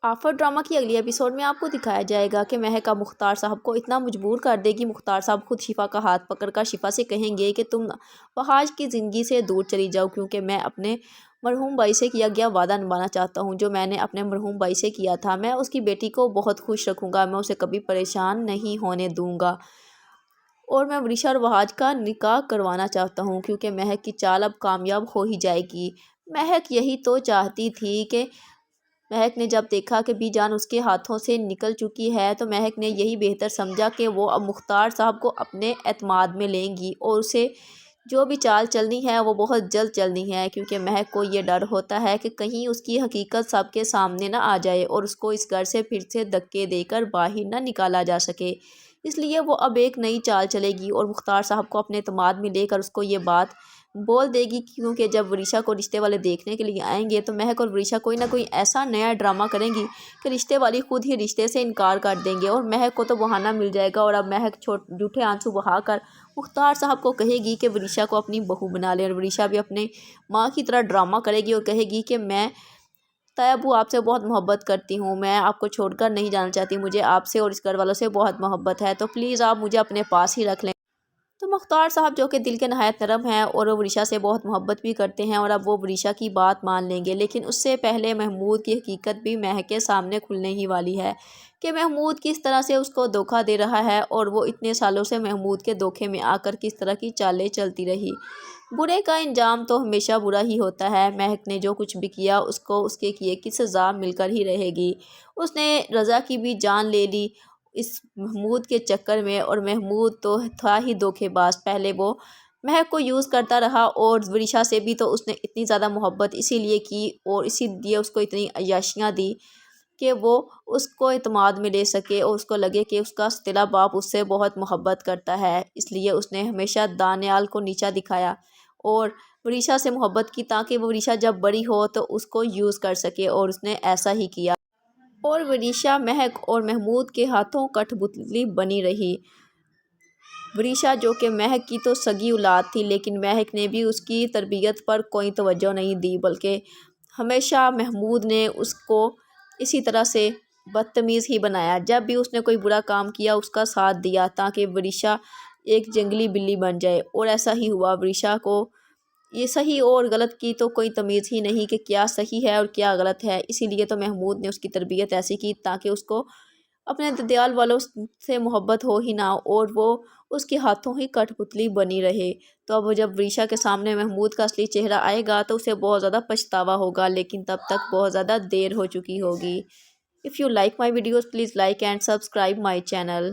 Offer drama کی اگلی episode میں آپ کو دکھایا جائے گا کہ مہک اب مختار صاحب کو اتنا مجبور کر دے گی۔ مختار صاحب خود شفا کا ہاتھ پکڑ کر شفا سے کہیں گے کہ تم وحاج کی زندگی سے دور چلی جاؤ، کیونکہ میں اپنے مرحوم بھائی سے کیا گیا وعدہ نبھانا چاہتا ہوں جو میں نے اپنے مرحوم بھائی سے کیا تھا۔ میں اس کی بیٹی کو بہت خوش رکھوں گا، میں اسے کبھی پریشان نہیں ہونے دوں گا، اور میں ورشا اور وحاج کا نکاح کروانا چاہتا ہوں، کیونکہ مہک کی چال اب کامیاب ہو ہی جائے گی۔ مہک یہی تو چاہتی تھی کہ مہک نے جب دیکھا کہ بی جان اس کے ہاتھوں سے نکل چکی ہے تو مہک نے یہی بہتر سمجھا کہ وہ اب مختار صاحب کو اپنے اعتماد میں لیں گی، اور اسے جو بھی چال چلنی ہے وہ بہت جلد چلنی ہے، کیونکہ مہک کو یہ ڈر ہوتا ہے کہ کہیں اس کی حقیقت سب کے سامنے نہ آ جائے اور اس کو اس گھر سے پھر سے دھکے دے کر باہر نہ نکالا جا سکے۔ اس لیے وہ اب ایک نئی چال چلے گی اور مختار صاحب کو اپنے اعتماد میں لے کر اس کو یہ بات بول دے گی، کیونکہ جب ورشا کو رشتے والے دیکھنے کے لیے آئیں گے تو مہک اور ورشا کوئی نہ کوئی ایسا نیا ڈرامہ کریں گی کہ رشتے والی خود ہی رشتے سے انکار کر دیں گے، اور مہک کو تو بہانہ مل جائے گا، اور اب مہک جھوٹے آنسو بہا کر مختار صاحب کو کہے گی کہ ورشا کو اپنی بہو بنا لے، اور ورشا بھی اپنے ماں کی طرح ڈرامہ کرے گی اور کہے گی کہ میں طیب ابو آپ سے بہت محبت کرتی ہوں، میں آپ کو چھوڑ کر نہیں جانا چاہتی، مجھے آپ سے اور اس گھر والوں سے بہت محبت ہے، تو پلیز آپ مجھے اپنے پاس ہی رکھ لیں۔ تو مختار صاحب جو کہ دل کے نہایت نرم ہیں اور وہ ورشا سے بہت محبت بھی کرتے ہیں، اور اب وہ ورشا کی بات مان لیں گے، لیکن اس سے پہلے محمود کی حقیقت بھی مہک کے سامنے کھلنے ہی والی ہے کہ محمود کس طرح سے اس کو دھوکہ دے رہا ہے، اور وہ اتنے سالوں سے محمود کے دھوکے میں آ کر کس طرح کی چالیں چلتی رہی۔ برے کا انجام تو ہمیشہ برا ہی ہوتا ہے، مہک نے جو کچھ بھی کیا اس کو اس کے کیے کی سزا مل کر ہی رہے گی۔ اس نے رضا کی بھی جان لے لی اس محمود کے چکر میں، اور محمود تو تھا ہی دھوکے باز، پہلے وہ مہک کو یوز کرتا رہا، اور ورشا سے بھی تو اس نے اتنی زیادہ محبت اسی لیے کی اور اسی لیے اس کو اتنی عیاشیاں دی کہ وہ اس کو اعتماد میں لے سکے اور اس کو لگے کہ اس کا صلہ باپ اس سے بہت محبت کرتا ہے، اس لیے اس نے ہمیشہ دانیال کو نیچا دکھایا اور ورشا سے محبت کی تاکہ وہ ورشا جب بڑی ہو تو اس کو یوز کر سکے، اور اس نے ایسا ہی کیا، اور ورشا مہک اور محمود کے ہاتھوں کٹھ پتلی بنی رہی۔ ورشا جو کہ مہک کی تو سگی اولاد تھی، لیکن مہک نے بھی اس کی تربیت پر کوئی توجہ نہیں دی، بلکہ ہمیشہ محمود نے اس کو اسی طرح سے بدتمیز ہی بنایا، جب بھی اس نے کوئی برا کام کیا اس کا ساتھ دیا تاکہ ورشا ایک جنگلی بلی بن جائے، اور ایسا ہی ہوا۔ ورشا کو یہ صحیح اور غلط کی تو کوئی تمیز ہی نہیں کہ کیا صحیح ہے اور کیا غلط ہے، اسی لیے تو محمود نے اس کی تربیت ایسی کی تاکہ اس کو اپنے ددیال والوں سے محبت ہو ہی نہ، اور وہ اس کے ہاتھوں ہی کٹھ پتلی بنی رہے۔ تو اب جب ورشا کے سامنے محمود کا اصلی چہرہ آئے گا تو اسے بہت زیادہ پچھتاوا ہوگا، لیکن تب تک بہت زیادہ دیر ہو چکی ہوگی۔ If you like my videos, please like and subscribe my channel.